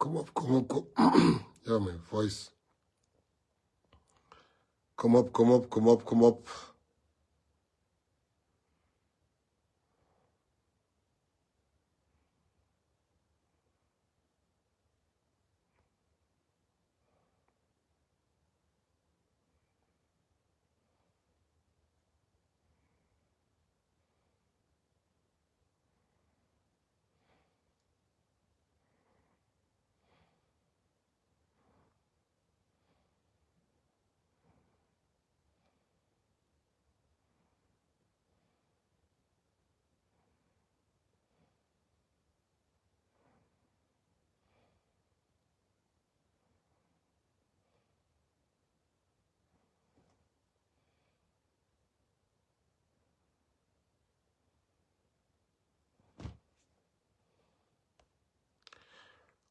Kom op, kom op, kom. Ja, my voice. Kom op, kom op, kom op, kom op.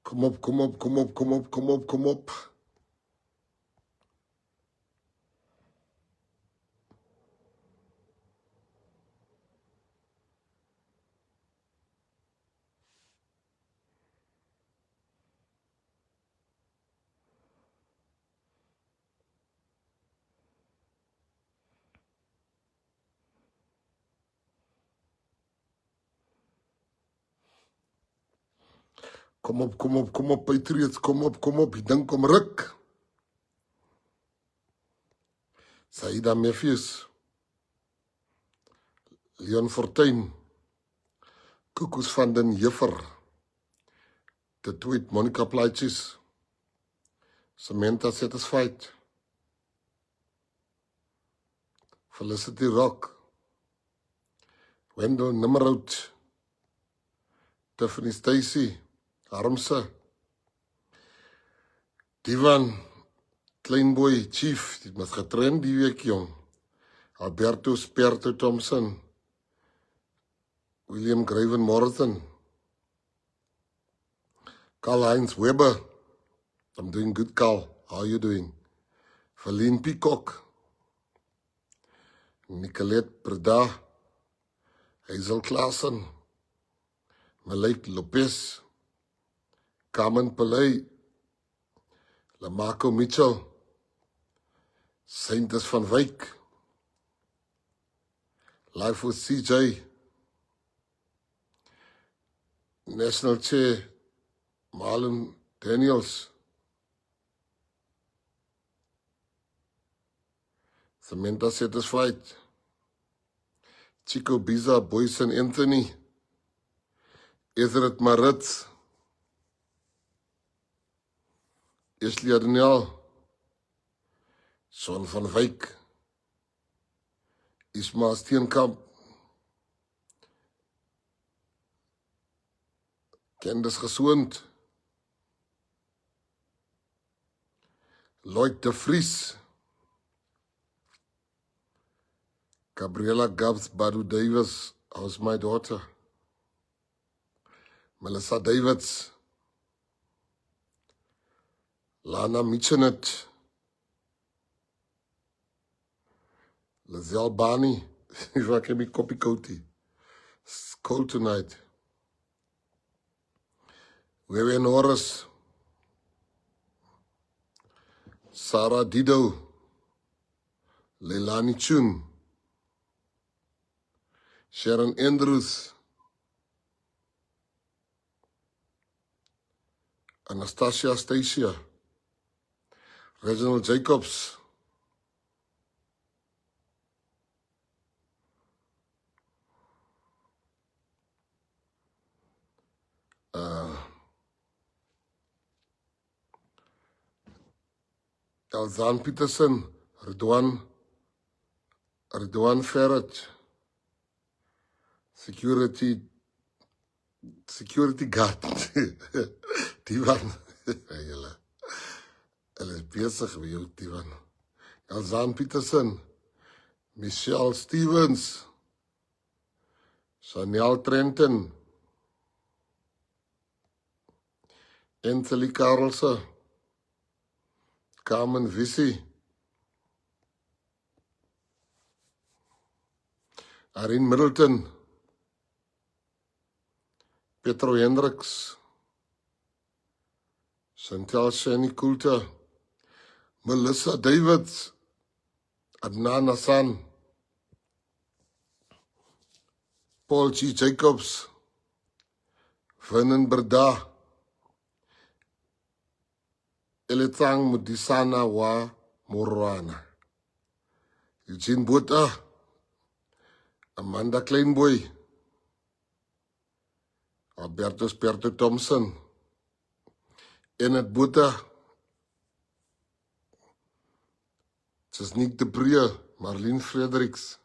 Kom op, kom op, kom op, kom op, kom op, kom op. Kom op, kom op, kom op, Patriots, kom op, die ding kom ruk. Saida Matthews, Leon Fortuin, Koekoes van den Juffer, de tweet Monica Plaatjes, Samantha Satisfied, Felicity Rock, Wendell Nimmerhout, Tiffany Stacy, Harmse, Divan, Kleinboy, Chief, die was getraind die week, jong. Alberto Sperto Thompson, William Graven Morrison, Karl-Heinz Weber. I'm doing good, Carl. How are you doing? Verleen Peacock, Nicolette Breda, Hazel Klaassen, Malik Lopez, Carmen Pillay, Lamarco Mitchell, Saintes van Wyk, Life with CJ, National Chair, Marlon Daniels, Samantha Satisfied, Chico Biza, Boyson Anthony, Ezrat Maritz, Ashley Adeniel, Son van Wyk, Isma Steenkamp, Candice Gesoond, Lloyd de Vries, Gabriella Gabs Badu Davis, how's my daughter? Melissa Davids, Lana Michenet, Lizelle Bani, if I can be copy coaty. It's cold tonight. Wewe Norris, Sarah Dido, Leilani Chun, Sharon Andrews, Anastasia Stacia, Reginald Jacobs, Elzaan Peterson, Ridwan Ferret, security guard, Divan, hulle is besig met jou, Divan. Elzaan Peterson, Michelle Stevens, Chanel Trenton, Anthony Carlse, Carmen Vissi, Irene Middleton, Petro Hendricks, Chantel Shani Coulter, Melissa Davids, Adnan Hassan, Paul G. Jacobs, Vernon Berda, Elitang Mudisana wa Morwana, Eugene Botha, Amanda Kleinboy, Albertus Perto Thompson, Enid Botha, Jasnick de Bree, Marlene Fredericks.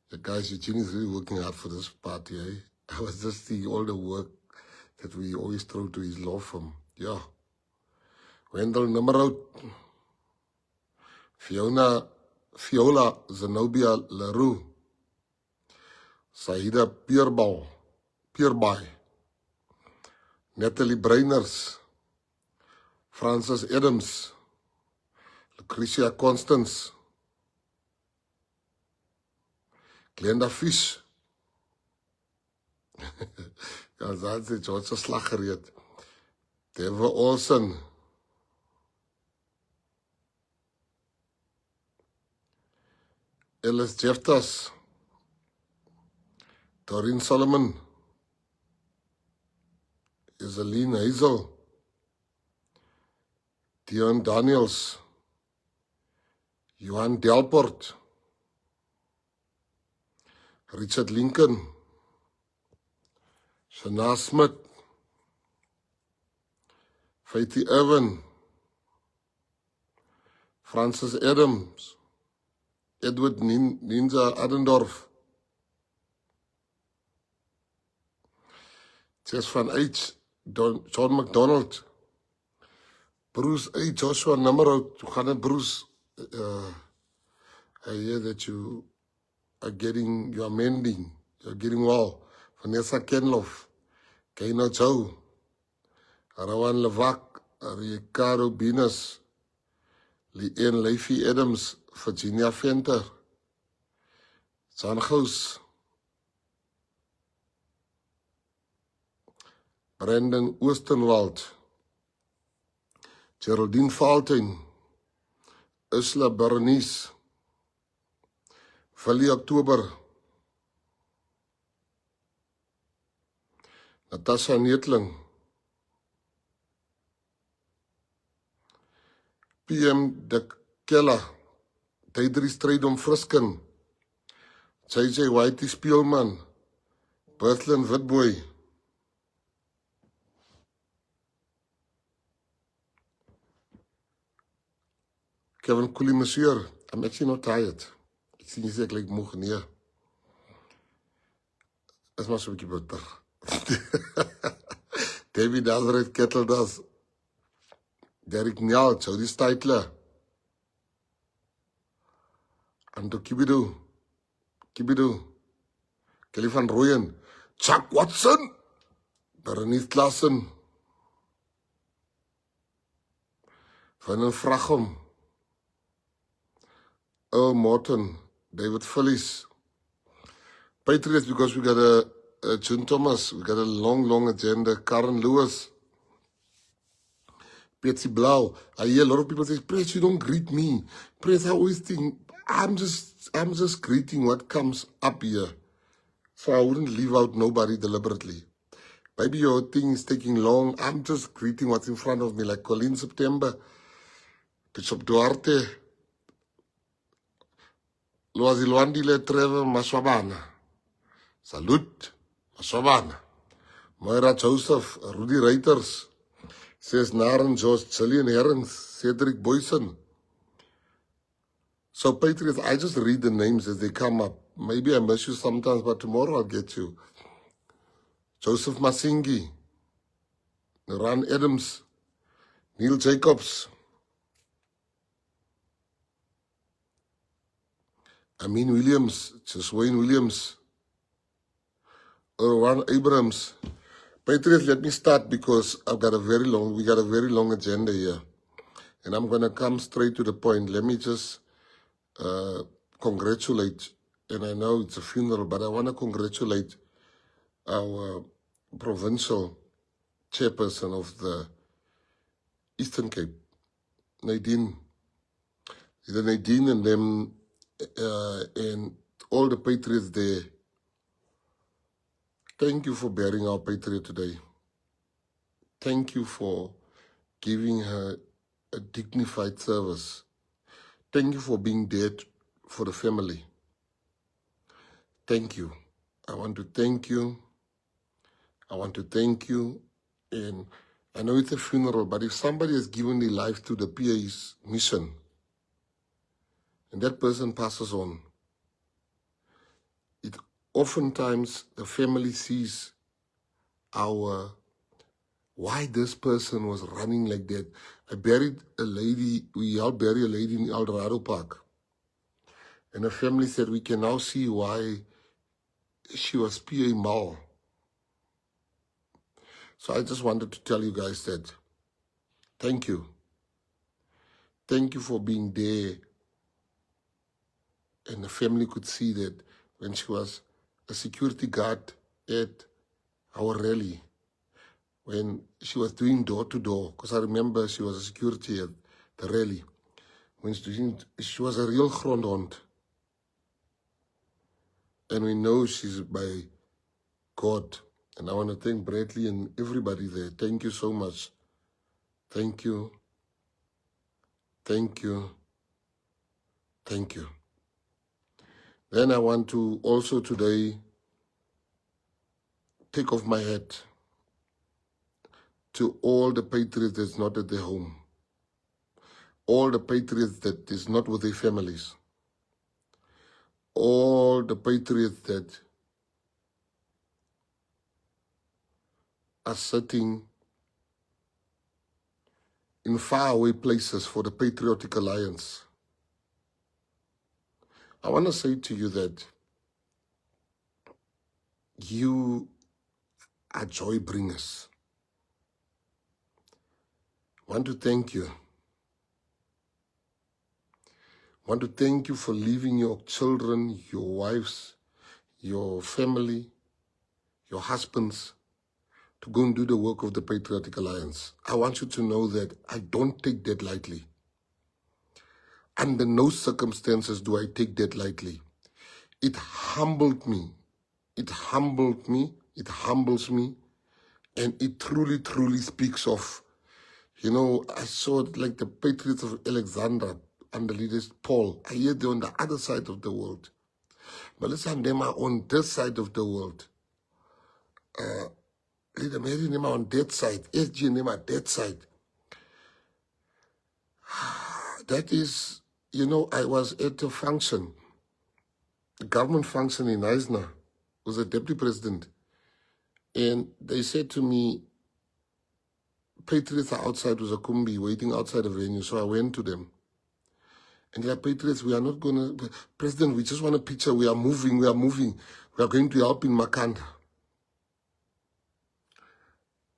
The guys, Eugene is really working hard for this party, eh? I was just seeing all the work that we always throw to his law firm. Yeah. Wendell Nummerhout, Fiola Zenobia LaRue, Saida Pierby, Natalie Breiners, Francis Adams, Lucretia Constance, Glenda Fish, ja, dat is George se slag gereed, Deva Olsen, Ellis Jeftas, Doreen Solomon, Isaline Hazel, Dion Daniels, Johan Delport, Richard Lincoln, Shana Smith, Faithy Irwin, Francis Adams, Edward Ninja Adendorf, Jess van H, John McDonald, Bruce A. Joshua Nummerhout. Hoe gaan het, Bruce? I hear that you are mending, you're getting well. Vanessa Kenloff, Kaina Chow, Arawan Levak, Ricardo Binas, Leanne Leify Adams, Virginia Venter, John Gous, Brandon Oostenwald, Geraldine Faltin, Ursula Berenice, Willie October, Natasha Neetling, PM de Kella, Deidre Strydom Frisken, JJ Whitey Spielman, Berthlyn Witboy, Kevin Coolie Monsieur. I'm actually not tired. Ek sien jy sê ek lyk moeg, nee. Is maar so 'n bietjie bitter. David Nazareth Kettledas, Derek Nyal, Jody Steitler, Ando Kibidu, Kelly van Rooyen, Chuck Watson, Berenice Klassen, Vernon Vrachom, Earl Morton, David Phillies, Patriots, because we got a June Thomas, we got a long agenda, Karen Lewis, Betsy Blau. I hear a lot of people say, Prince, you don't greet me. Prince, I always think, I'm just greeting what comes up here. So I wouldn't leave out nobody deliberately. Maybe your thing is taking long. I'm just greeting what's in front of me, like Colleen September, Bishop Duarte, Loazilwandile Trevor Maswabana. Salute, Maswabana. Moira Joseph, Rudy Reuters, says Naren George, Gillian Herrings, Cedric Boyson. So Patriots, I just read the names as they come up. Maybe I miss you sometimes, but tomorrow I'll get you. Joseph Masingi, Naran Adams, Neil Jacobs, Amin Williams, Wayne Williams, Erwan Abrams. Patriots, let me start because we got a very long agenda here. And I'm going to come straight to the point. Let me just congratulate, and I know it's a funeral, but I want to congratulate our provincial chairperson of the Eastern Cape. Nadine. The Nadine and them and all the patriots there. Thank you for bearing our patriot today. Thank you for giving her a dignified service. Thank you for being there for the family. Thank you. I want to thank you. I want to thank you. And I know it's a funeral, but if somebody has given their life to the PA's mission, and that person passes on, it oftentimes the family sees why this person was running like that. I buried a lady, we helped bury a lady in El Dorado Park. And the family said, we can now see why she was PA Mal. So I just wanted to tell you guys that thank you. Thank you for being there. And the family could see that when she was a security guard at our rally, when she was doing door-to-door, because I remember she was a security at the rally, when she was a real grondhond. And we know she's by God. And I want to thank Bradley and everybody there. Thank you so much. Thank you. Thank you. Thank you. Then I want to also today take off my hat to all the patriots that's not at their home. All the patriots that is not with their families. All the patriots that are sitting in faraway places for the Patriotic Alliance. I want to say to you that you are joy bringers. I want to thank you. I want to thank you for leaving your children, your wives, your family, your husbands, to go and do the work of the Patriotic Alliance. I want you to know that I don't take that lightly. Under no circumstances do I take that lightly. It humbled me. It humbled me. It humbles me. And it truly, truly speaks of, you know, I saw it like the Patriots of Alexandra under leaders Paul. I hear they're on the other side of the world. But listen, them are on this side of the world. Leader Mary them are on that side. SG and them are that side. That is, you know, I was at a function, a government function in Eisner, was a deputy president. And they said to me, Patriots are outside with a kumbi, waiting outside the venue. So I went to them. And they're like, Patriots, we are not going to, President, we just want a picture. We are moving, we are moving. We are going to help in Makanda.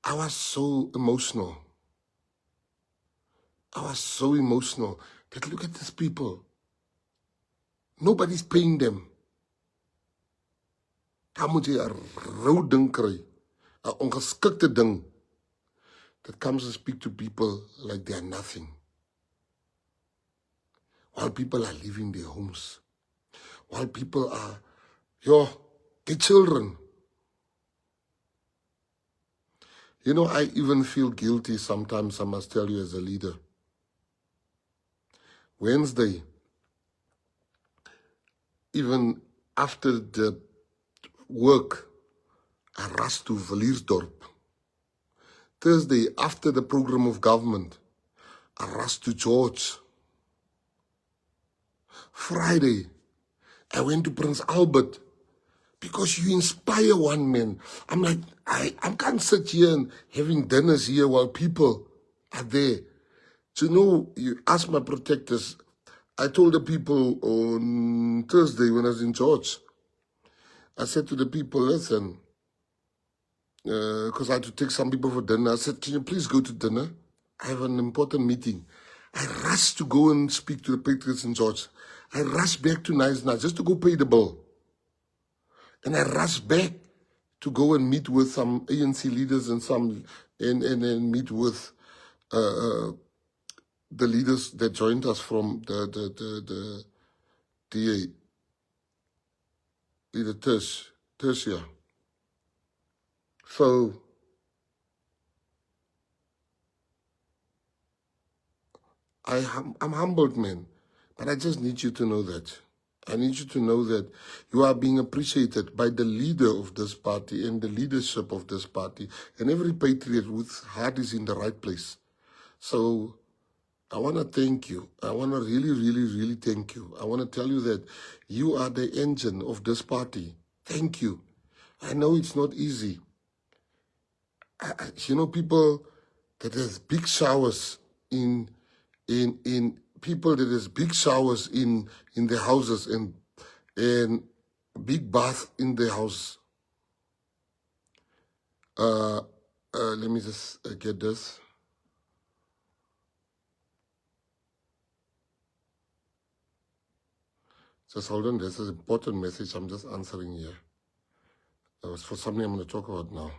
I was so emotional. I was so emotional that look at these people. Nobody's paying them. Daar moet jy 'n rou ding kry, 'n ongeskikte ding that comes and speak to people like they are nothing. While people are leaving their homes, while people are, the children. You know, I even feel guilty sometimes, I must tell you, as a leader. Wednesday, even after the work, I rushed to Villiersdorp. Thursday, after the program of government, I rushed to George. Friday, I went to Prince Albert, because you inspire one man. I'm like, I can't sit here and having dinners here while people are there. So, you know, you ask my protectors. I told the people on Thursday when I was in George, I said to the people, listen, because I had to take some people for dinner. I said, can you please go to dinner? I have an important meeting. I rushed to go and speak to the Patriots in George. I rushed back to Nice just to go pay the bill. And I rushed back to go and meet with some ANC leaders and meet with uh, the leaders that joined us from the DA, leader Tertia. So I'm humbled, man. But I just need you to know that. I need you to know that you are being appreciated by the leader of this party and the leadership of this party and every patriot whose heart is in the right place. So I want to thank you. I want to really, really, really thank you. I want to tell you that you are the engine of this party. Thank you. I know it's not easy. You know, people that has big showers in people that has big showers in their houses and big bath in their house. Let me just get this. Just hold on. This is an important message. I'm just answering here. It was for something I'm going to talk about now.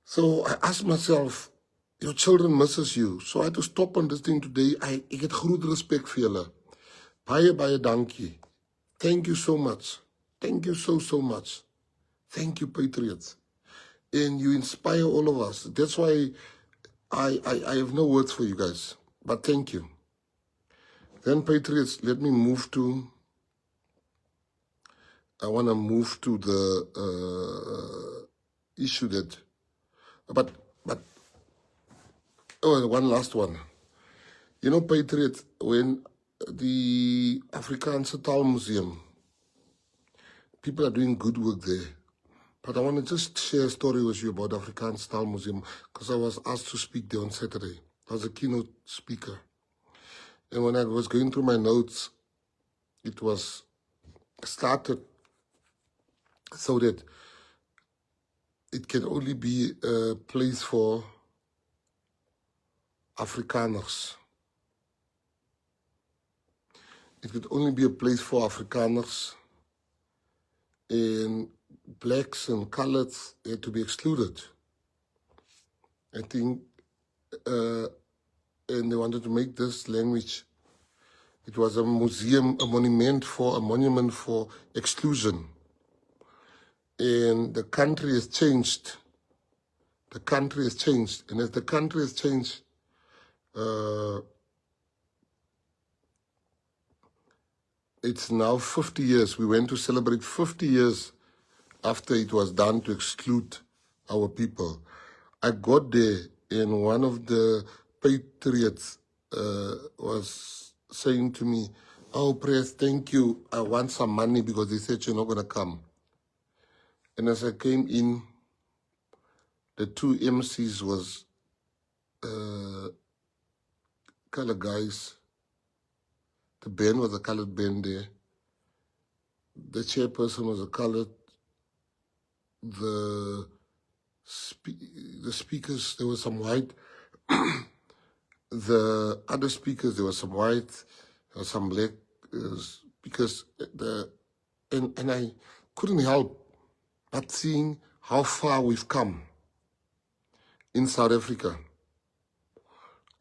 So I asked myself, your children misses you. So I had to stop on this thing today. Ek het groot respect vir julle. Baie dankie. Thank you so much. Thank you so much. Thank you, Patriots. And you inspire all of us. That's why I have no words for you guys. But thank you. Then, Patriots, let me move to... I want to move to the issue that... But oh, one last one. You know, Patriots, when the Afrikaanse Taal Museum, people are doing good work there. But I want to just share a story with you about the Afrikaanse Taal Museum because I was asked to speak there on Saturday. I was a keynote speaker. And when I was going through my notes, it was started so that it can only be a place for Afrikaners. It could only be a place for Afrikaners, and blacks and coloreds had to be excluded. I think, and they wanted to make this language, it was a museum, a monument for exclusion. And the country has changed. The country has changed. And as the country has changed, it's now 50 years. We went to celebrate 50 years after it was done to exclude our people. I got there and one of the patriots was saying to me, "Oh, Press, thank you. I want some money because they said you're not going to come." And as I came in, the two MCs was colored guys. The band was a colored band there. The chairperson was a colored. The speakers, there was some white. The other speakers, there was some white, there was some black speakers. And I couldn't help but seeing how far we've come in South Africa.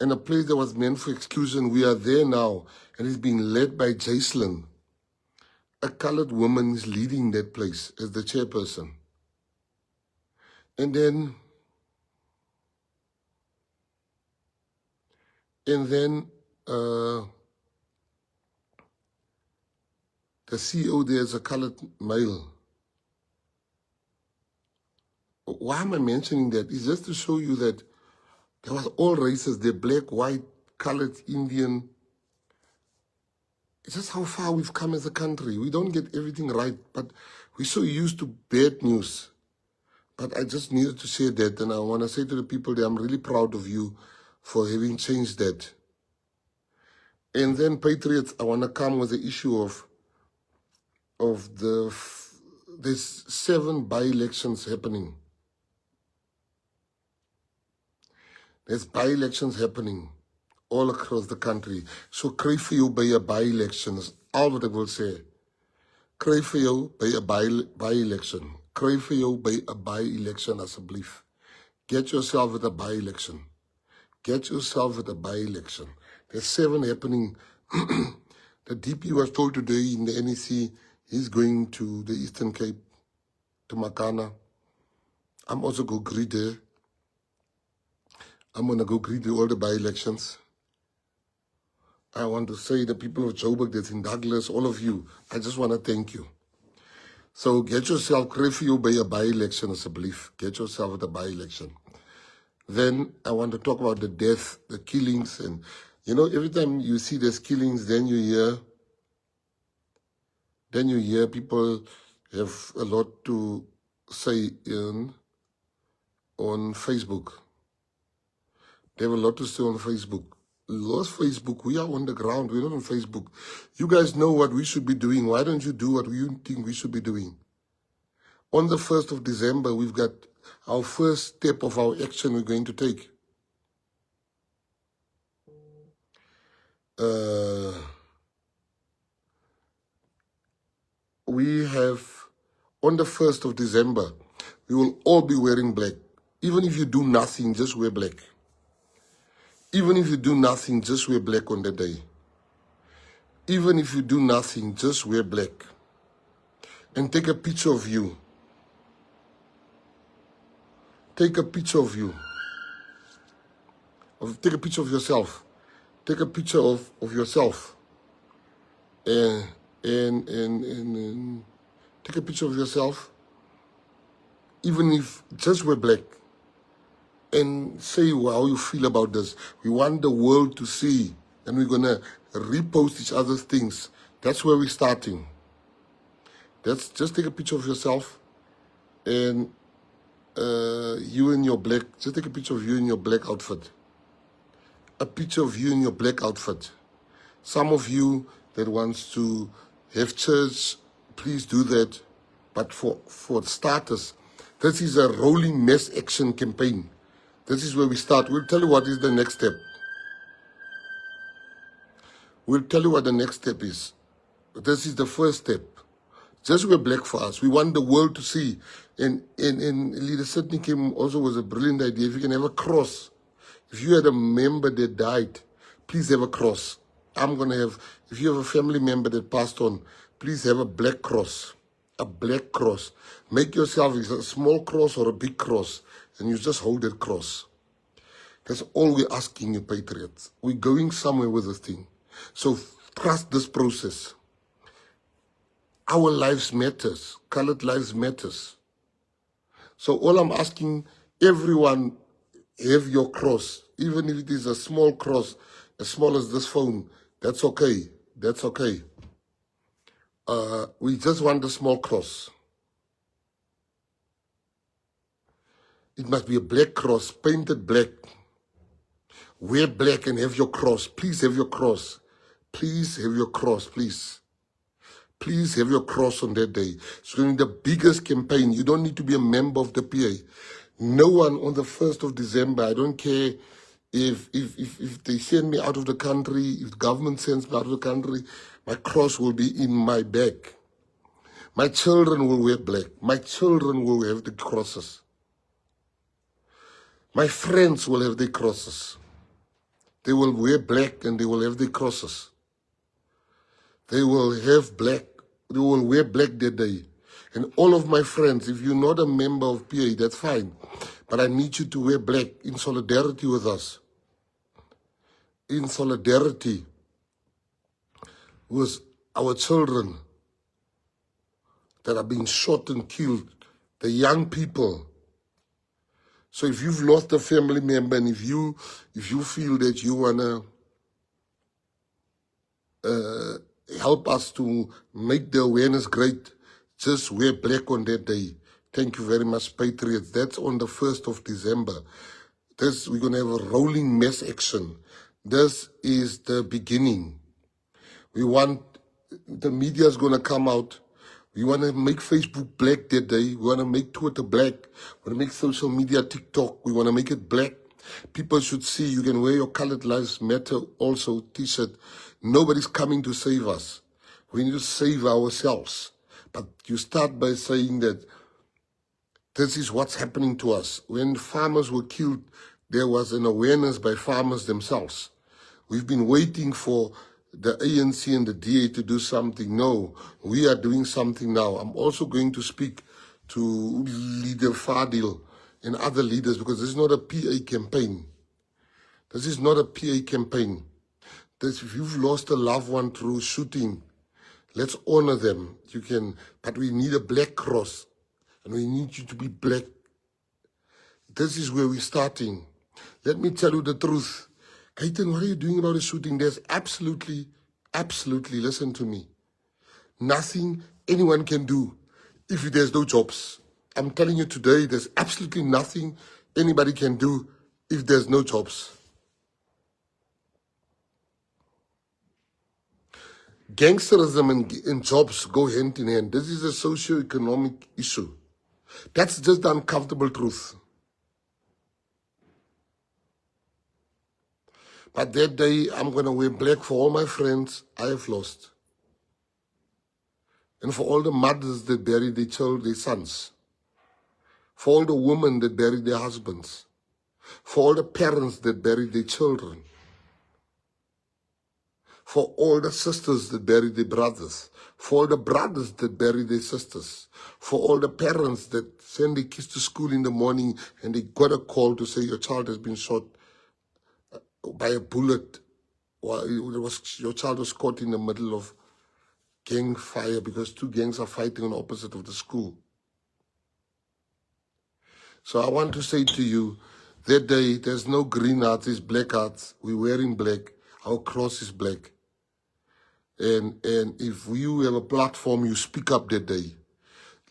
And a place that was meant for exclusion, we are there now, and it's being led by Jacelyn. A colored woman is leading that place as the chairperson. And then the CEO there is a colored male. Why am I mentioning that? It's just to show you that there was all races there, black, white, colored, Indian. It's just how far we've come as a country. We don't get everything right, but we're so used to bad news. But I just needed to say that, and I want to say to the people that I'm really proud of you for having changed that. And then, Patriots, I want to come with the issue of there's 7 by-elections happening. There's by-elections happening all across the country. So kry vir jou by 'n by-election is al wat ek wil sê. Kry vir jou by 'n by-election. Kry vir jou by 'n by-election asseblief. Get yourself at a by-election. Get yourself at a by-election. There's 7 happening. The DP was told today in the NEC, he's going to the Eastern Cape, to Makana. I'm also going to greet there. I'm going to go greet all the by-elections. I want to say the people of Joburg that's in Douglas, all of you, I just want to thank you. So get yourself, curfew by a by-election as a belief. Get yourself at a by-election. Then I want to talk about the death, the killings, and every time you see there's killings, then you hear people have a lot to say on Facebook. They have a lot to say on Facebook. Lost Facebook. We are on the ground. We're not on Facebook. You guys know what we should be doing. Why don't you do what you think we should be doing? On the 1st of December, we've got our first step of our action we're going to take. We have, on the 1st of December, we will all be wearing black. Even if you do nothing, just wear black. Even if you do nothing, just wear black on the day. Even if you do nothing, just wear black. And take a picture of you. Take a picture of you. Take a picture of yourself. Take a picture of yourself. And take a picture of yourself. Even if just wear black. And say how you feel about this. We want the world to see. And we're going to repost each other's things. That's where we're starting. Just take a picture of yourself. And you in your black. Just take a picture of you in your black outfit. A picture of you in your black outfit. Some of you that wants to have church, please do that. But for starters, this is a rolling mass action campaign. This is where we start. We'll tell you what is the next step. We'll tell you what the next step is. This is the first step. Just wear black for us. We want the world to see. And Leader Sidney came also was a brilliant idea. If you can have a cross. If you had a member that died, please have a cross. I'm going to have, if you have a family member that passed on, please have a black cross. A black cross. Make yourself a small cross or a big cross, and you just hold that cross. That's all we're asking you, Patriots. We're going somewhere with this thing. So trust this process. Our lives matters. Colored lives matters. So all I'm asking, everyone, have your cross. Even if it is a small cross, as small as this phone, that's okay. That's okay. We just want a small cross. It must be a black cross, painted black. Wear black and have your cross. Please have your cross. Please have your cross, please. Please have your cross on that day. It's going to be the biggest campaign. You don't need to be a member of the PA. No one on the 1st of December, I don't care if they send me out of the country, if the government sends me out of the country, my cross will be in my bag. My children will wear black. My children will have the crosses. My friends will have their crosses. They will wear black and they will have their crosses. They will have black. They will wear black that day. And all of my friends, if you're not a member of PA, that's fine. But I need you to wear black in solidarity with us. In solidarity with our children that are being shot and killed, the young people. So if you've lost a family member and if you feel that you want to help us to make the awareness great, just wear black on that day. Thank you very much, Patriots. That's on the 1st of December. We're going to have a rolling mass action. This is the beginning. We want, the media is going to come out. We want to make Facebook black that day. We want to make Twitter black. We want to make social media TikTok. We want to make it black. People should see you can wear your Colored Lives Matter also t-shirt. Nobody's coming to save us. We need to save ourselves. But you start by saying that This is what's happening to us. When farmers were killed, there was an awareness by farmers themselves. We've been waiting for the ANC and the DA to do something. No, we are doing something now. I'm also going to speak to Leader Fadil and other leaders, because this is not a PA campaign. This is not a PA campaign. If you've lost a loved one through shooting, let's honor them. You can, but we need a black cross, and we need you to be black. This is where we're starting. Let me tell you the truth. Kaitan, what are you doing about the shooting? There's absolutely, listen to me, nothing anyone can do if there's no jobs. I'm telling you today, there's absolutely nothing anybody can do if there's no jobs. Gangsterism and jobs go hand in hand. This is a socio-economic issue. That's just the uncomfortable truth. But that day, I'm going to wear black for all my friends I have lost. And for all the mothers that buried their children, their sons. For all the women that buried their husbands. For all the parents that buried their children. For all the sisters that buried their brothers. For all the brothers that buried their sisters. For all the parents that send their kids to school in the morning and they got a call to say your child has been shot by a bullet, or your child was caught in the middle of gang fire because two gangs are fighting on the opposite of the school. So I want to say to you, that day, there's no green hearts, it's black hearts. We're wearing black. Our cross is black. And if you have a platform, you speak up that day.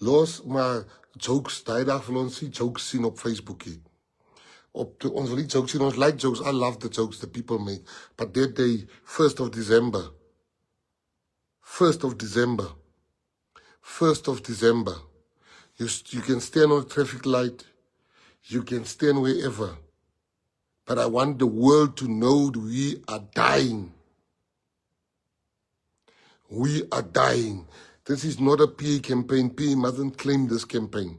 Los maar jokes, daai dag wil ons nie jokes sien op Facebook hier. Ons wil nie jokes sien, ons like jokes. I love the jokes that people make. But that day, 1st of December, 1st of December, 1st of December, you can stand on a traffic light, you can stand wherever. But I want the world to know that we are dying. We are dying. This is not a PA campaign. PA mustn't claim this campaign.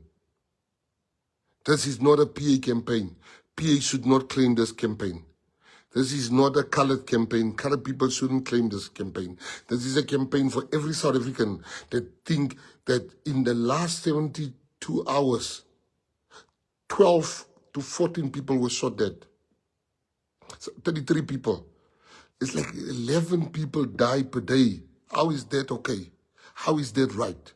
This is not a PA campaign. PA should not claim this campaign. This is not a colored campaign. Colored people shouldn't claim this campaign. This is a campaign for every South African that think that in the last 72 hours, 12 to 14 people were shot dead. So 33 people. It's like 11 people die per day. How is that okay? How is that right?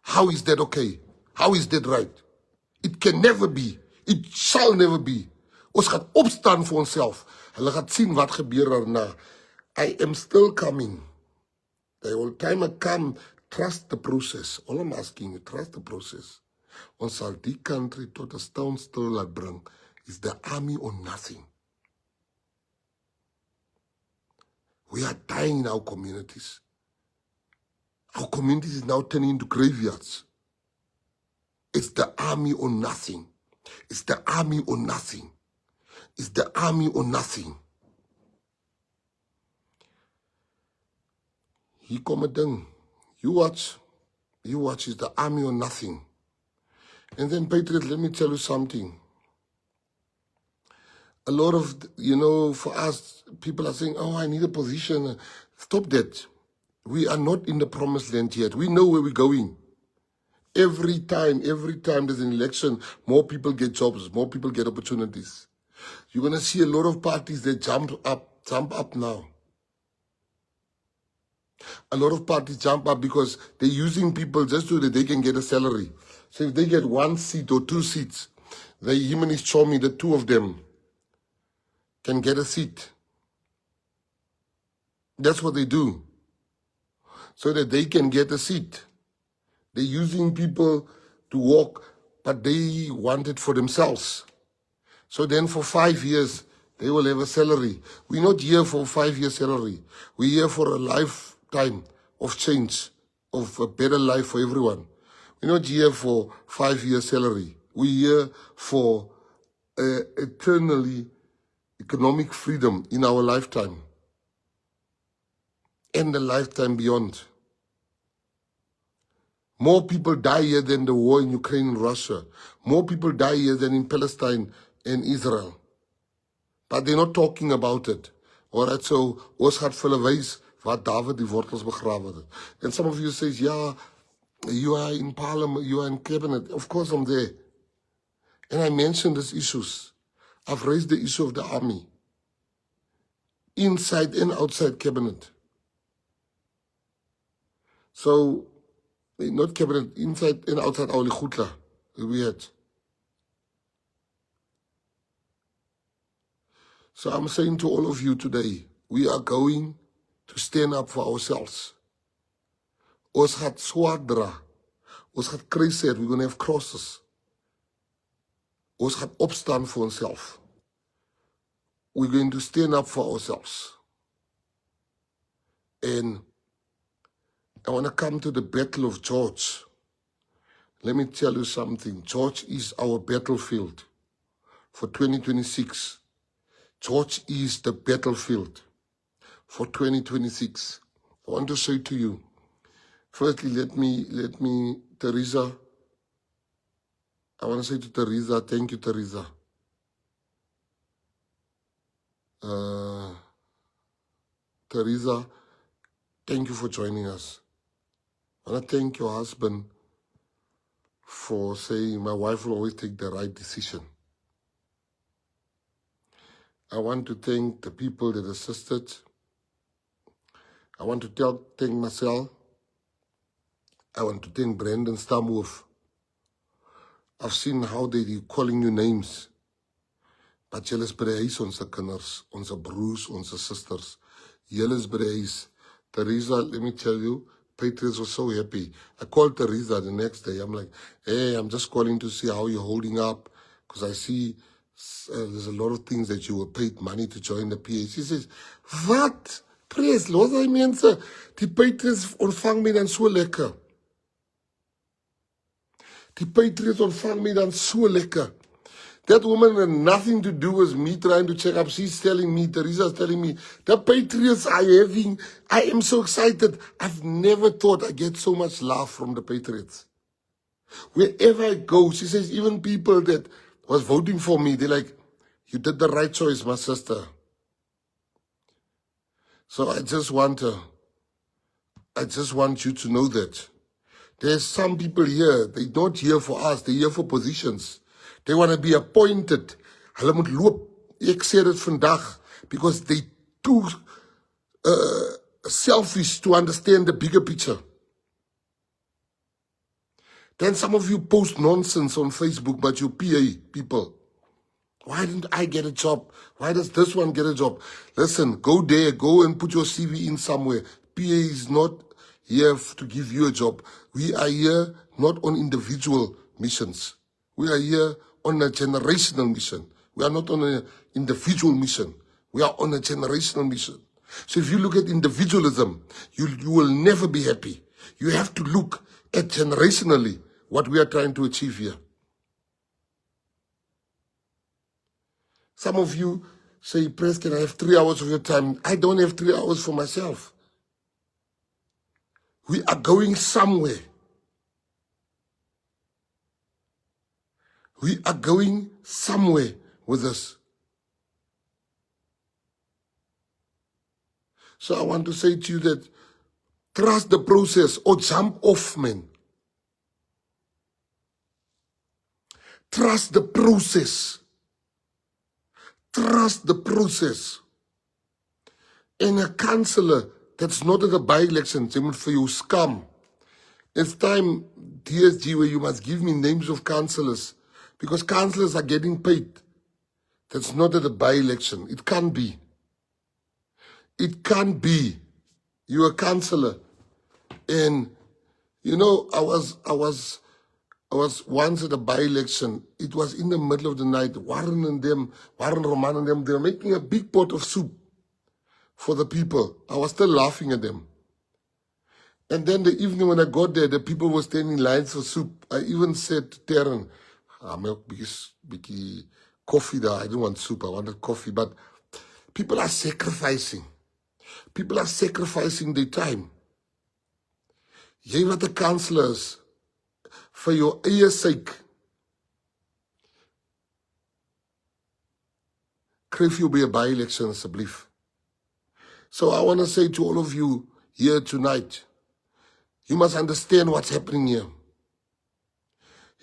How is that okay? How is that right? It can never be. It shall never be. Ons gaan opstaan vir onsself. Hulle gaan sien wat gebeur daarna. I am still coming. The whole time I come, trust the process. All I'm asking you, trust the process. Ons sal die country tot 'n standstill laat bring. Is the army or nothing? We are dying in our communities. Our communities is now turning into graveyards. It's the army or nothing. It's the army or nothing. It's the army or nothing. Hier kom 'n ding. You watch. You watch. It's the army or nothing. And then, Patriot, let me tell you something. A lot of, for us, people are saying, oh, I need a position. Stop that. We are not in the promised land yet. We know where we're going. Every time there's an election, more people get jobs, more people get opportunities. You're going to see a lot of parties that jump up now. A lot of parties jump up because they're using people just so that they can get a salary. So if they get 1 seat or 2 seats, they humanly show me the 2 of them can get a seat. That's what they do. So that they can get a seat. They're using people to walk, but they want it for themselves. So then for 5 years, they will have a salary. We're not here for a 5-year salary. We're here for a lifetime of change, of a better life for everyone. We're not here for 5-year salary. We're here for eternally economic freedom in our lifetime and the lifetime beyond. More people die here than the war in Ukraine and Russia. More people die here than in Palestine and Israel. But they're not talking about it. Alright, so ons gaat vir hulle wys waar David die wortels begrawe het. And some of you says, yeah, you are in parliament, you are in cabinet. Of course I'm there. And I mentioned these issues. I've raised the issue of the army. Inside and outside cabinet. So, not cabinet, inside and outside our Lichutla. We had. So I'm saying to all of you today, we are going to stand up for ourselves. Ons gaat swaard dra. Ons gaat kruise hê. We're going to have crosses. Ons gaat opstaan for onsself. We're going to stand up for ourselves. And I want to come to the Battle of George. Let me tell you something. George is our battlefield for 2026. George is the battlefield for 2026. I want to say to you, firstly, let me, Teresa, I want to say to Teresa, thank you, Teresa. Teresa, thank you for joining us. I want to thank your husband for saying my wife will always take the right decision. I want to thank the people that assisted. I want to thank Marcel. I want to thank Brandon Stamhoff. I've seen how they are calling you names. But julle is by die huis, onze kinders, onze broers, onze sisters. Julle is by die huis. Teresa, let me tell you, Patriots was so happy. I called Teresa the next day. I'm like, hey, I'm just calling to see how you're holding up. Because I see there's a lot of things that you were paid money to join the PA. She says, wat? Praise, los hy mense. Die Patriots ontvang my dan so lekker. Die Patriots ontvang my dan so lekker. That woman had nothing to do with me trying to check up. She's telling me, Teresa's telling me, the Patriots are having, I am so excited. I've never thought I get so much love from the Patriots. Wherever I go, she says, even people that was voting for me, they're like, you did the right choice, my sister. So I just want you to know that. There's some people here, they're not here for us, they're here for positions. They want to be appointed. Hulle moet loop. Ek sê dit vandag because they too selfish to understand the bigger picture. Then some of you post nonsense on Facebook, but you PA people. Why didn't I get a job? Why does this one get a job? Listen, go there, go and put your CV in somewhere. PA is not here to give you a job. We are here not on individual missions. We are here on a generational mission. We are not on an individual mission. We are on a generational mission. So if you look at individualism, you will never be happy. You have to look at generationally what we are trying to achieve here. Some of you say, Press, can I have 3 hours of your time? I don't have 3 hours for myself. We are going somewhere. We are going somewhere with this. So I want to say to you that trust the process or jump off, man. Trust the process. Trust the process. And a councillor that's not at a by-election, they will for you scam. It's time, DSG, where you must give me names of councillors. Because councillors are getting paid. That's not at a by-election. It can't be. It can't be. You're a councillor. And, you know, I was once at a by-election. It was in the middle of the night. Warren Roman and them, they were making a big pot of soup for the people. I was still laughing at them. And then the evening when I got there, the people were standing in lines for soup. I even said to Terran, I milk biggie coffee there. I didn't want soup, I wanted coffee. But people are sacrificing. People are sacrificing their time. Jy wat 'n councillor is, vir jou eie sake, kry vir jou by 'n by-election asseblief. So I want to say to all of you here tonight, you must understand what's happening here.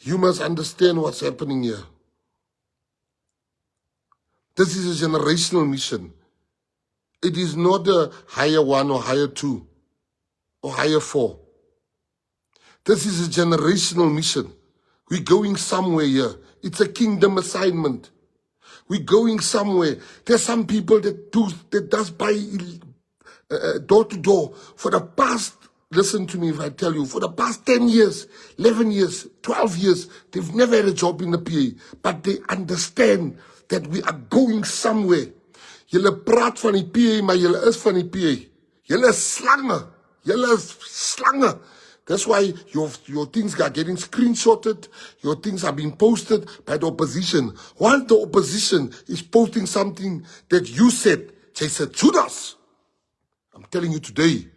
You must understand what's happening here. This is a generational mission. It is not a higher 1 or higher 2 or higher 4. This is a generational mission. We're going somewhere here. It's a kingdom assignment. We're going somewhere. There's some people that does buy door to door for the past, listen to me if I tell you, for the past 10 years, 11 years, 12 years, they've never had a job in the PA, but they understand that we are going somewhere. Julle praat van die PA, maar julle is van die PA. Julle is slange. Julle is slange. That's why your things are getting screenshotted, your things are being posted by the opposition. While the opposition is posting something that you said, they said, Judas, I'm telling you today,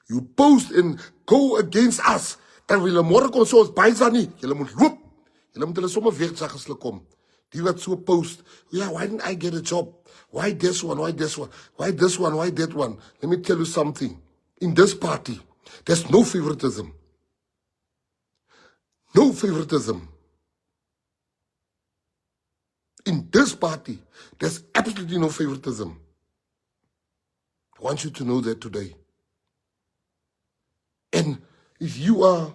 you post and go against us, dan wil môre kon so ons bysa nie. Julle moet loop. Julle moet hulle sommer wegsag as hulle kom. Die wat so post, yeah, why didn't I get a job? Why this one? Why this one? Why this one? Why that one? Let me tell you something. In this party, there's no favoritism. No favoritism. In this party, there's absolutely no favoritism. I want you to know that today. And if you are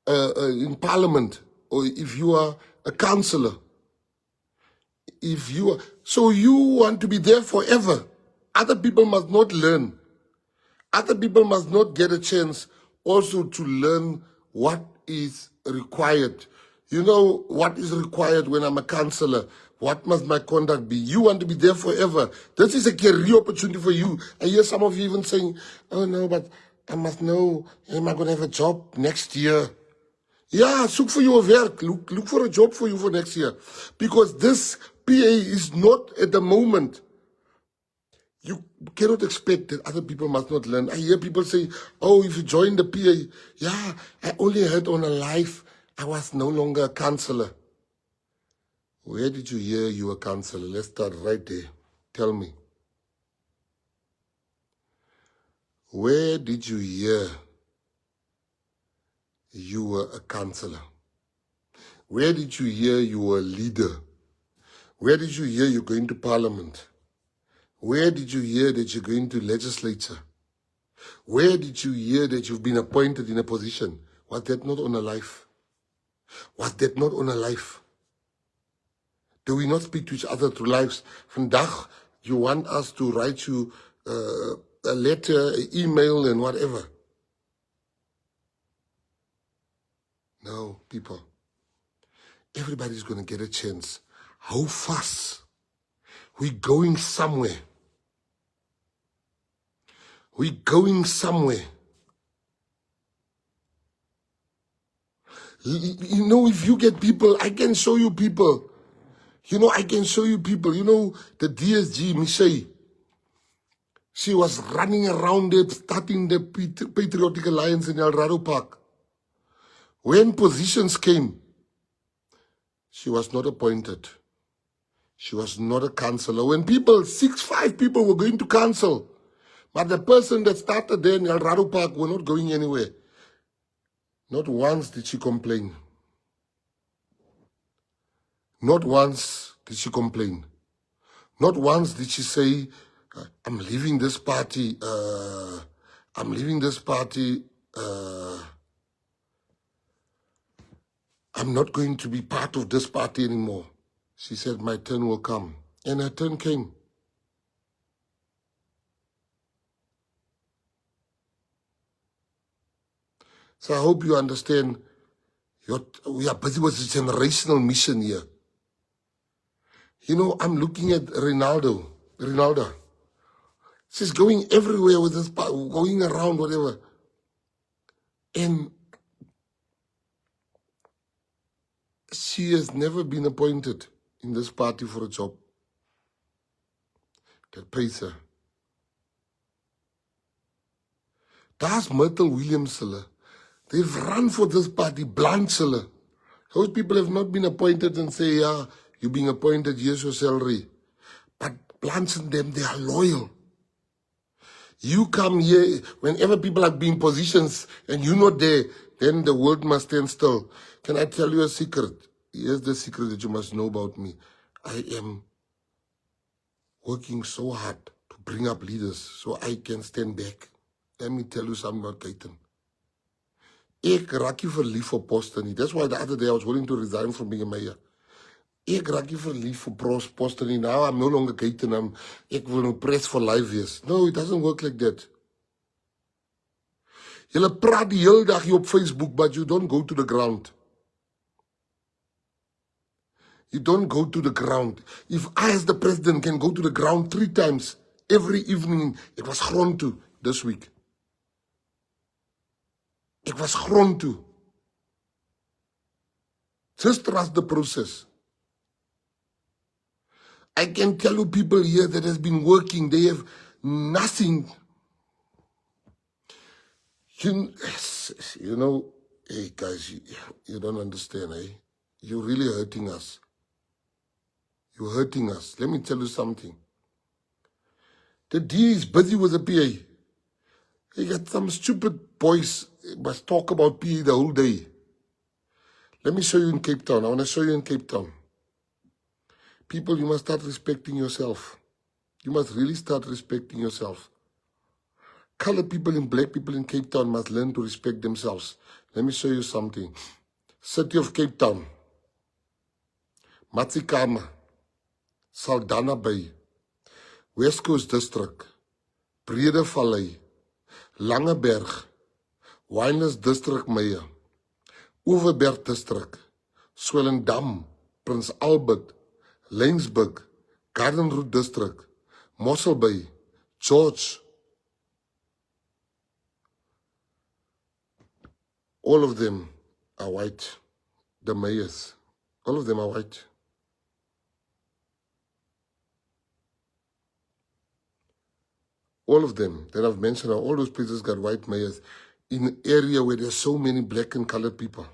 in parliament, or if you are a councillor, so you want to be there forever. Other people must not learn. Other people must not get a chance also to learn what is required. You know what is required when I'm a councillor? What must my conduct be? You want to be there forever. This is a career opportunity for you. I hear some of you even saying, oh no, but I must know, am I going to have a job next year? Yeah, soek for your work. Look for a job for you for next year. Because this PA is not at the moment. You cannot expect that other people must not learn. I hear people say, oh, if you join the PA, yeah, I only heard on a live, I was no longer a councillor. Where did you hear you were a councillor? Let's start right there. Tell me. Where did you hear you were a councillor? Where did you hear you were a leader? Where did you hear you're going to parliament? Where did you hear that you're going to legislature? Where did you hear that you've been appointed in a position? Was that not on a life? Was that not on a life? Do we not speak to each other through lives? Vandaag, you want us to write you a letter, an email, and whatever. No, people. Everybody's going to get a chance. How fast? We're going somewhere. We're going somewhere. You know, if you get people, I can show you people. You know, I can show you people. You know, the DSG, Michelle, she was running around there, starting the Patriotic Alliance in El Rado Park. When positions came, she was not appointed. She was not a councillor. When people, 5 people were going to council, but the person that started there in El Rado Park were not going anywhere. Not once did she complain. Not once did she complain. Not once did she say, I'm leaving this party, I'm leaving this party, I'm not going to be part of this party anymore. She said, my turn will come. And her turn came. So I hope you understand, we are busy with a generational mission here. You know, I'm looking at Ronaldo. She's going everywhere with this, going around, whatever. And she has never been appointed in this party for a job that pays her. That's Myrtle Williams. They've run for this party, blunt. Those people have not been appointed and say, yeah, you're being appointed, here's your salary. But plants in them, they are loyal. You come here, whenever people are being positions and you're not there, then the world must stand still. Can I tell you a secret? Here's the secret that you must know about me. I am working so hard to bring up leaders so I can stand back. Let me tell you something about Kaitan. Ek raak nie verlief op poste nie. That's why the other day I was willing to resign from being a mayor. Ek raak nie verlief op poste nie. Now I'm no longer Kaitan. Ek wil nou press for life wees. No, it doesn't work like that. Julle praat die hele dag hier op Facebook, but you don't go to the ground. You don't go to the ground. If I as the president can go to the ground 3 times every evening, ek was grond toe this week. Ek was grond toe. Just trust the process. I can tell you people here that has been working, they have nothing. You know, hey guys, you don't understand, eh? You're really hurting us. You're hurting us. Let me tell you something. The DA is busy with the PA. He got some stupid boys must talk about PA the whole day. Let me show you in Cape Town. I want to show you in Cape Town. People, you must start respecting yourself. You must really start respecting yourself. Colored people and black people in Cape Town must learn to respect themselves. Let me show you something. City of Cape Town. Matsikama. Saldanha Bay. West Coast District. Brede Vallei. Langeberg. Wynlands District Meyer. Overberg District. Swellendam. Prince Albert. Lensburg. Garden Route District. Mossel Bay. George. All of them are white. The mayors. All of them are white. All of them that I've mentioned, all those places got white mayors in an area where there's so many black and colored people.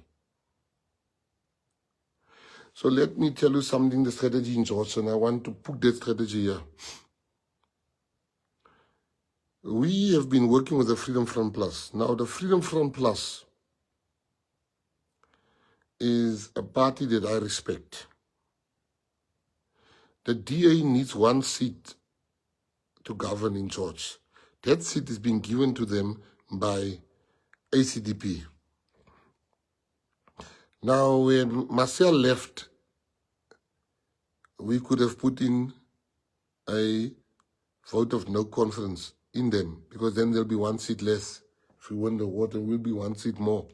So let me tell you something, the strategy in George, and I want to put that strategy here. We have been working with the Freedom Front Plus. Now, the Freedom Front Plus is a party that I respect. The DA needs 1 seat to govern in George. That seat is being given to them by ACDP. Now, when Marcel left, we could have put in a vote of no confidence in them, because then there'll be 1 seat less. If we win the vote, there will be 1 seat more.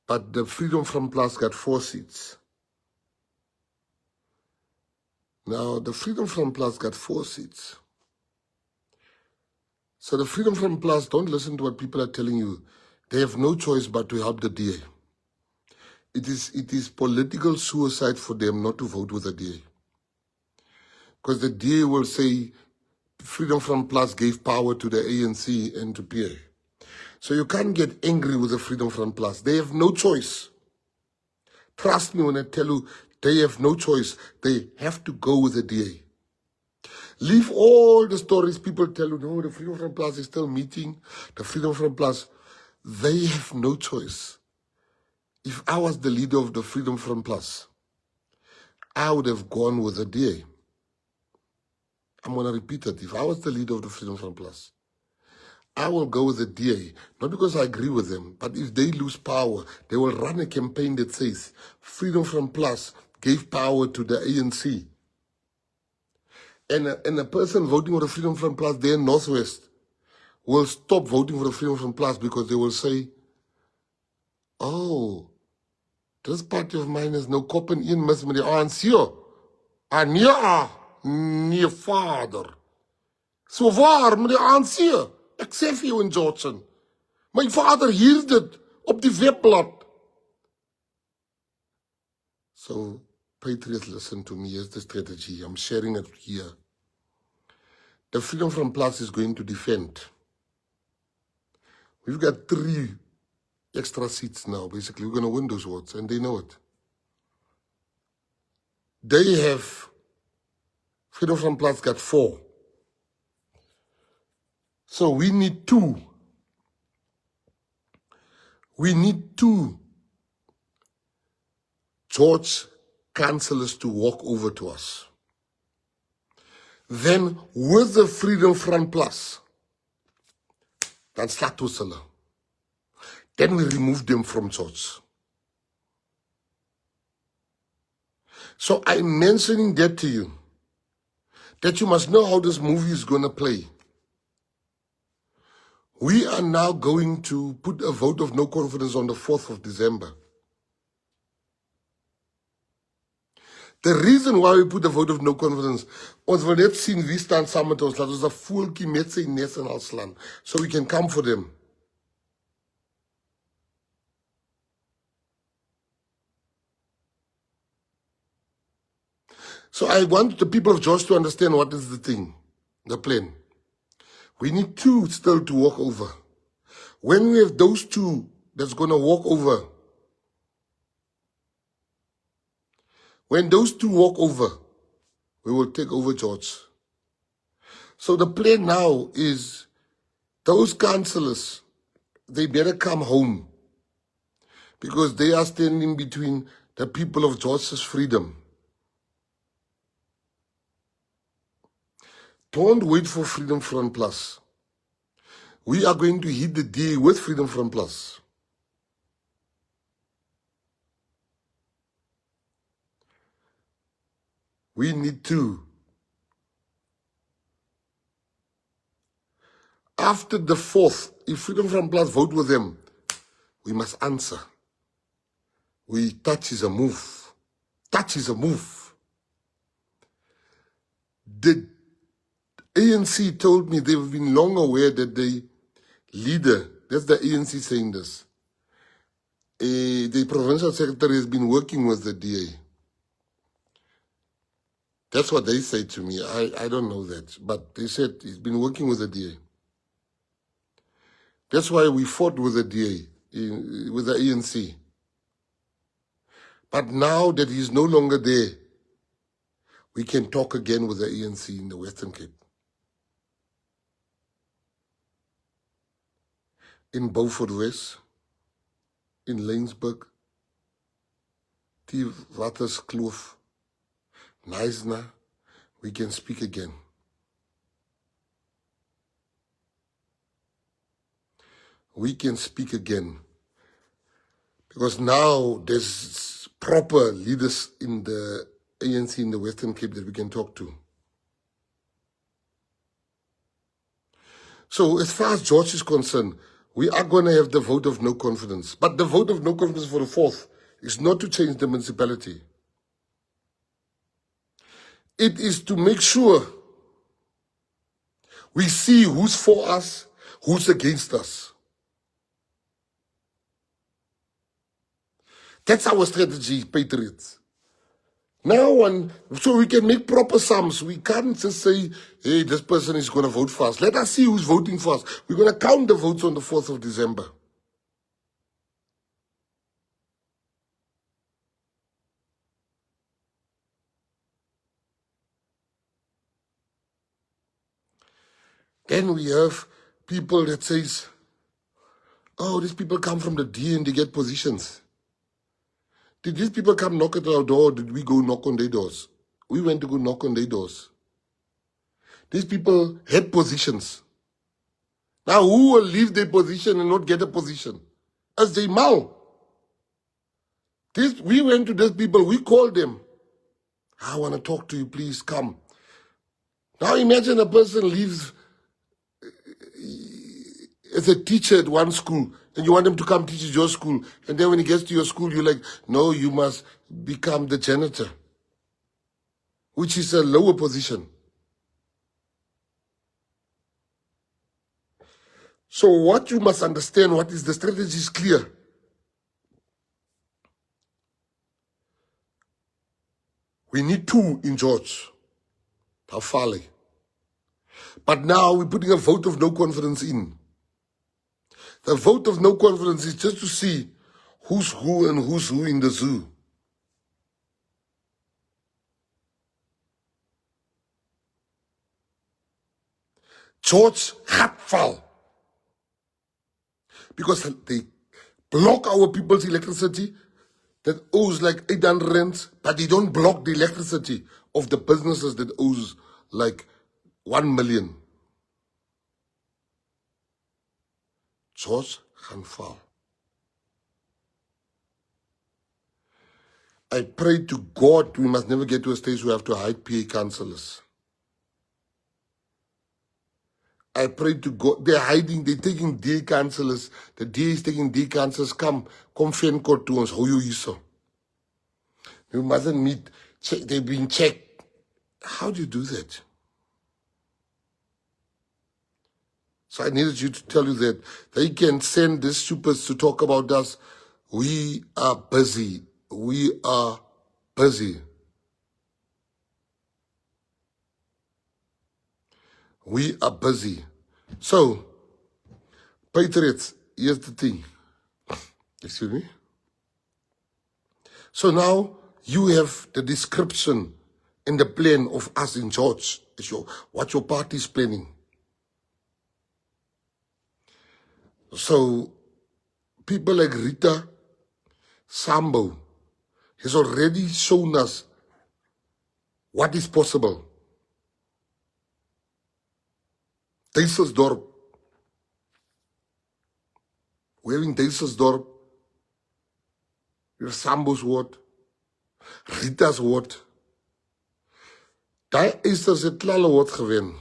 But the Freedom Front Plus got 4 seats. Now, the Freedom Front Plus got 4 seats. So the Freedom Front Plus, don't listen to what people are telling you. They have no choice but to help the DA. It is political suicide for them not to vote with the DA. Because the DA will say Freedom Front Plus gave power to the ANC and to PA. So you can't get angry with the Freedom Front Plus. They have no choice. Trust me when I tell you, they have no choice. They have to go with the DA. Leave all the stories people tell you, no, the Freedom Front Plus is still meeting. The Freedom Front Plus, they have no choice. If I was the leader of the Freedom Front Plus, I would have gone with the DA. I'm going to repeat it. If I was the leader of the Freedom Front Plus, I will go with the DA, not because I agree with them, but if they lose power, they will run a campaign that says Freedom Front Plus gave power to the ANC. And a person voting for the Freedom Front Plus there in Northwest will stop voting for the Freedom Front Plus because they will say, oh, this party of mine is no kop en een mis met die ANC. Ah nee vader. So waar met die ANC? Ek sê vir jou in Johnson. My vader hier dit op die webblad. So, Patriots, listen to me. Here's the strategy. I'm sharing it here. The Freedom Front Plus is going to defend We've got 3 extra seats now, basically. We're going to win those votes, and they know it. They have, Freedom from Plus got 4. So we need 2. We need 2 George councillors to walk over to us. Then with the Freedom Front Plus, dan slaat ons hulle. Then we remove them from George. So I'm mentioning that to you, that you must know how this movie is going to play. We are now going to put a vote of no confidence on the 4th of December. The reason why we put a vote of no confidence, ons wil net sien wie staan saam met ons, laat ons 'n voeltjie met sy nes en al slaan, so we can come for them. So I want the people of George to understand what is the thing, the plan. We need 2 still to walk over. When we have those 2 that's going to walk over, when those 2 walk over, we will take over George. So the plan now is those councillors, they better come home, because they are standing between the people of George's freedom. Don't wait for Freedom Front Plus. We are going to hit the day with Freedom Front Plus. We need 2. After the 4th, if Freedom Front Plus vote with them, we must answer. Touch is a move. Touch is a move. The ANC told me they've been long aware that the leader, that's the ANC saying this, the provincial secretary has been working with the DA. That's what they say to me. I don't know that, but they said he's been working with the DA. That's why we fought with the DA, with the ANC. But now that he's no longer there, we can talk again with the ANC in the Western Cape. In Beaufort West, in Laingsburg, Waterskloof, Neisner, we can speak again. We can speak again. Because now there's proper leaders in the ANC in the Western Cape that we can talk to. So as far as George is concerned, we are going to have the vote of no confidence. But the vote of no confidence for the 4th is not to change the municipality. It is to make sure we see who's for us, who's against us. That's our strategy, Patriots. Now, so we can make proper sums. We can't just say, hey, this person is going to vote for us. Let us see who's voting for us. We're going to count the votes on the 4th of December. Then we have people that says, oh, these people come from the D and they get positions. Did these people come knock at our door, or did we go knock on their doors? We went to go knock on their doors. These people had positions. Now, who will leave their position and not get a position? As they mal. We went to these people, we called them. I want to talk to you, please come. Now imagine a person leaves as a teacher at one school, and you want him to come teach at your school, and then when he gets to your school, you're like, no, you must become the janitor, which is a lower position. So what you must understand, what is the strategy is clear. We need 2 in George. Tafale. But now we're putting a vote of no confidence in. The vote of no confidence is just to see who's who and who's who in the zoo. George Gatval. Because they block our people's electricity that owes like 800 rands, but they don't block the electricity of the businesses that owes like 1 million. George Gatval. I pray to God we must never get to a stage where we have to hide PA councillors. I pray to God, they're hiding, they're taking DA councillors, the DA is taking DA councillors, come fan court to us, how you so. You mustn't meet, check, they've been checked. How do you do that? So I needed you to tell you that they can send these supers to talk about us. We are busy. We are busy. We are busy. So, Patriots, here's the thing. Excuse me. So now you have the description and the plan of us in George. What your party is planning. So people like Rita Sambo has already shown us what is possible. Duiselsdorp. We're in Duiselsdorp. We have Sambo's word. Rita's word. Daai eisters het klaar word gewen.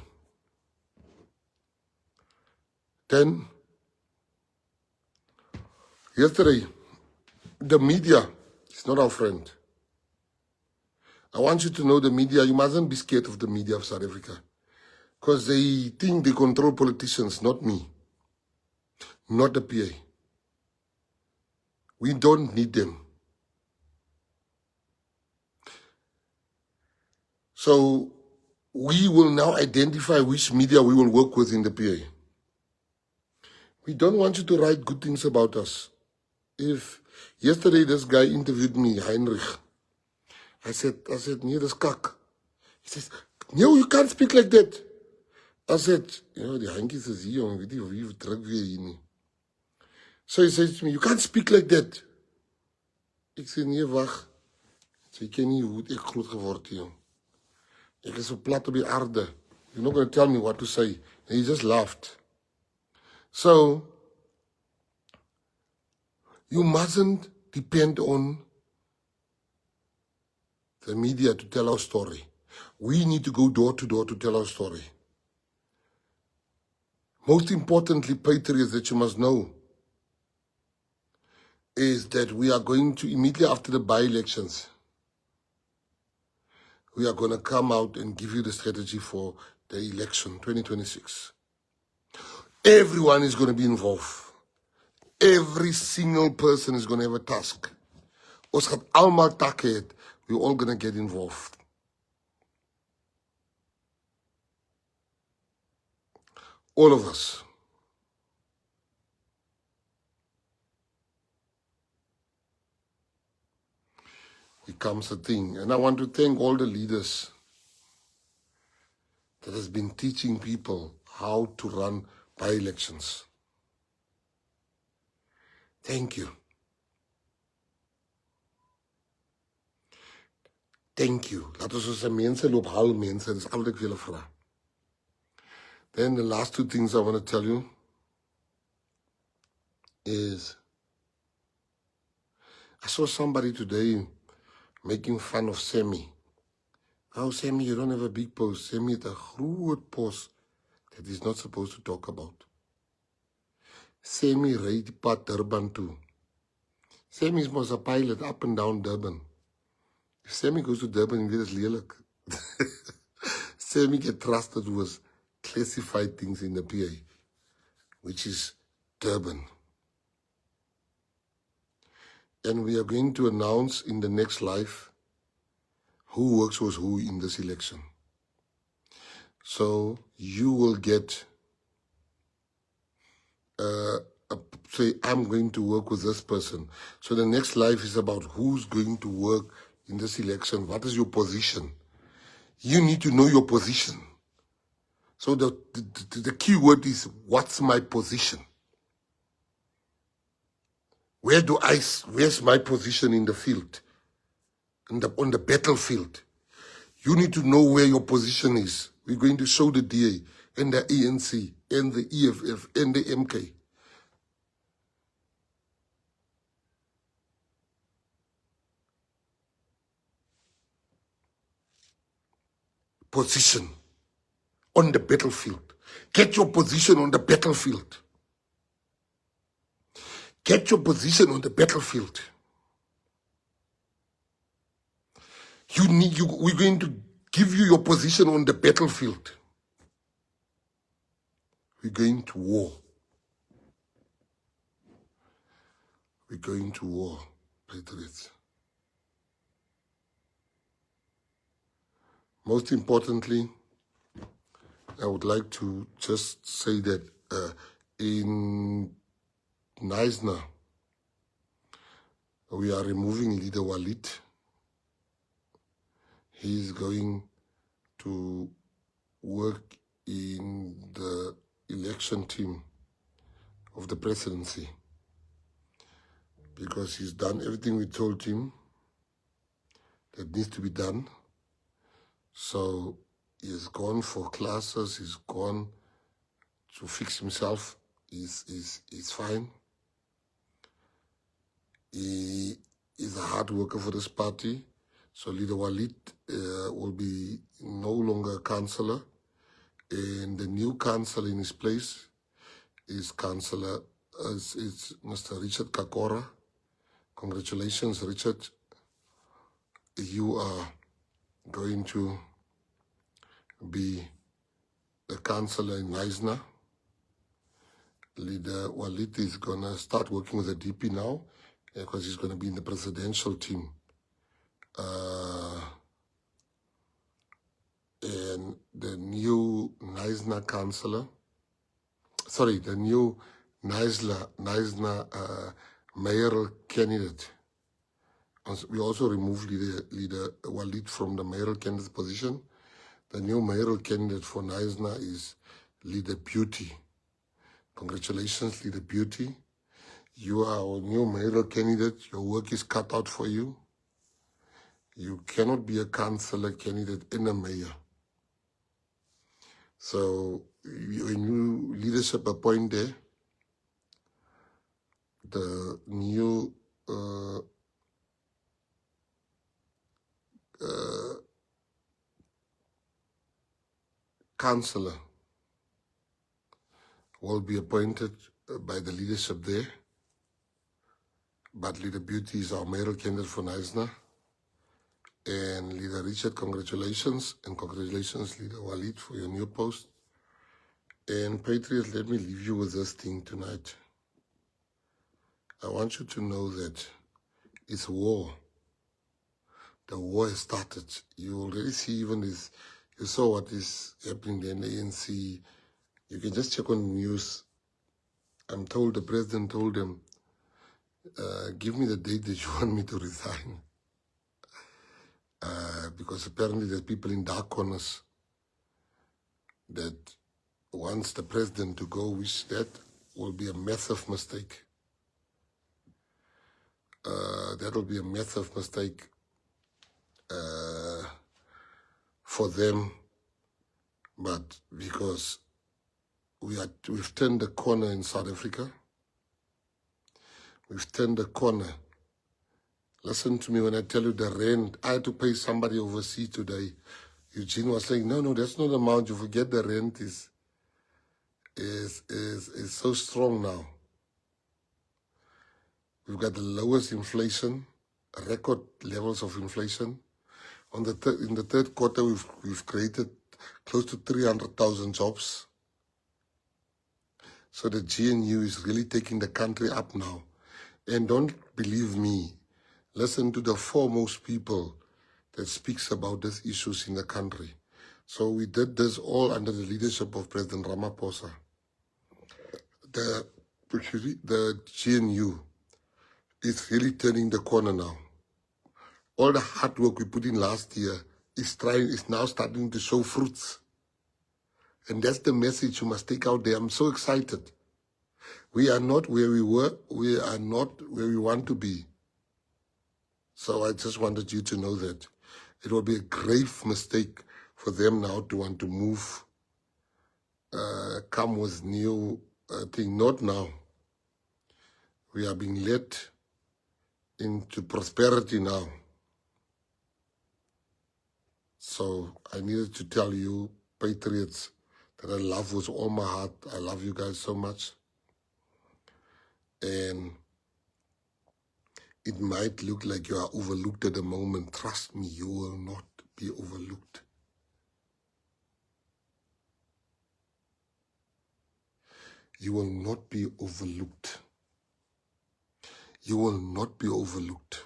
Then, yesterday, the media is not our friend. I want you to know the media, you mustn't be scared of the media of South Africa. Because they think they control politicians, not me. Not the PA. We don't need them. So, we will now identify which media we will work with in the PA. We don't want you to write good things about us. If yesterday this guy interviewed me, Heinrich, I said, nee, dis kak. He says, no, you can't speak like that. I said, die handjies is hier, weet nie wie druk weer hier nie. So he says to me, you can't speak like that. Ek sê, nee, wag. Jy ken nie hoe ek groot geword het, jong. Ek is so plat op die aarde. You're not going to tell me what to say. And he just laughed. So, you mustn't depend on the media to tell our story. We need to go door to door to tell our story. Most importantly, Patriots, that you must know is that we are going to, immediately after the by-elections, we are going to come out and give you the strategy for the election, 2026. Everyone is going to be involved. Every single person is going to have a task. Ons gaan almal takke het. We're all going to get involved. All of us. Becomes a thing. And I want to thank all the leaders that has been teaching people how to run by-elections. Thank you. Thank you. Laat ons ons mense loop hal mense. Dis al wat ek vir julle vra. Then the last two things I want to tell you is I saw somebody today making fun of Sammy. Oh, Sammy, you don't have a big post. Sammy het 'n groot post that he's not supposed to talk about. Sammy ry die pad Durban toe. Sammy is mos a pilot up and down Durban. If Sammy goes to Durban, he is lelik. Sammy get trusted with classified things in the PA, which is Durban. And we are going to announce in the next live who works with who in this election. So you will get a say, I'm going to work with this person. So the next life is about who's going to work in this election. What is your position? You need to know your position. So the key word is, what's my position? Where's my position in the field? On the battlefield? You need to know where your position is. We're going to show the DA and the ANC and the EFF and the MK. Position on the battlefield. Get your position on the battlefield. Get your position on the battlefield. We're going to give you your position on the battlefield. We're going to war. We're going to war, Patriots. Most importantly, I would like to just say that in Knysna, we are removing Leader Walid. He is going to work in the election team of the presidency because he's done everything we told him that needs to be done. So he's gone for classes, he's gone to fix himself, he's fine. He is a hard worker for this party. So Leader Walid will be no longer a councillor, and the new councillor in his place is Mr. Richard Kakora. Congratulations, Richard. You are going to be the councillor in Knysna. Leader Walid is going to start working with the DP now because he's going to be in the presidential team. And the new Knysna councillor, the new Knysna mayoral candidate. We also removed Leader Walid from the mayoral candidate position. The new mayoral candidate for Knysna is Leader Beauty. Congratulations, Leader Beauty. You are our new mayoral candidate. Your work is cut out for you. You cannot be a councillor candidate and a mayor. So a new leadership appointed, the new councillor will be appointed by the leadership there. But Leader Beauty is our mayoral candidate for Knysna. And Leader Richard, congratulations. And congratulations, Leader Walid, for your new post. And Patriots, let me leave you with this thing tonight. I want you to know that it's war. The war has started. You already see even this, you saw what is happening there in the ANC. You can just check on the news. I'm told the president told them, give me the date that you want me to resign. Because apparently there's people in dark corners that wants the president to go, which that will be a massive mistake. That will be a massive mistake for them, but because we've turned the corner in South Africa, we've turned the corner. Listen to me when I tell you the rent. I had to pay somebody overseas today. Eugene was saying, no, that's not the amount. You forget the rent is so strong now. We've got the lowest inflation, record levels of inflation. In the third quarter, we've created close to 300,000 jobs. So the GNU is really taking the country up now. And don't believe me. Listen to the foremost people that speaks about these issues in the country. So we did this all under the leadership of President Ramaphosa. The Actually, the GNU is really turning the corner now. All the hard work we put in last year is now starting to show fruits. And that's the message you must take out there. I'm so excited. We are not where we were. We are not where we want to be. So I just wanted you to know that it will be a grave mistake for them now to want to move, come with new thing. Not now. We are being led into prosperity now. So I needed to tell you, Patriots, that I love with all my heart. I love you guys so much. And it might look like you are overlooked at the moment. Trust me, you will not be overlooked. You will not be overlooked. You will not be overlooked.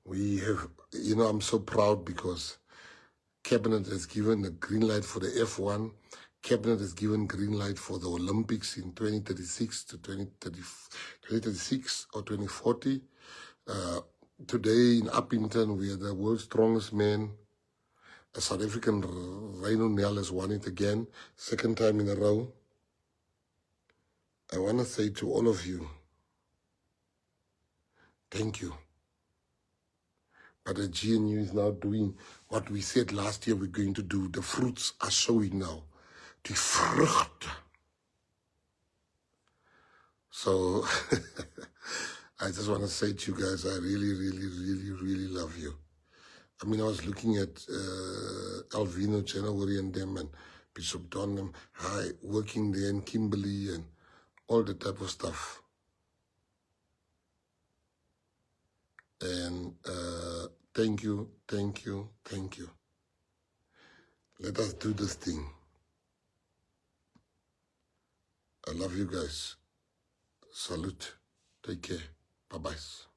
We have, I'm so proud because Cabinet has given a green light for the F1. Cabinet has given green light for the Olympics in 2036 to 2036 or 2040. Today in Uppington, we are the world's strongest man. A South African, Rhino Nel, has won it again, second time in a row. I want to say to all of you, thank you. But the GNU is now doing what we said last year we're going to do. The fruits are showing now. Die vrucht. So I just want to say to you guys, I really, really, really, really love you. I mean, I was looking at Alvino, January and them, and Bishop Donham, working there, and Kimberly, and all the type of stuff. And thank you, thank you, thank you. Let us do this thing. I love you guys. Salute. Take care. Bye-bye.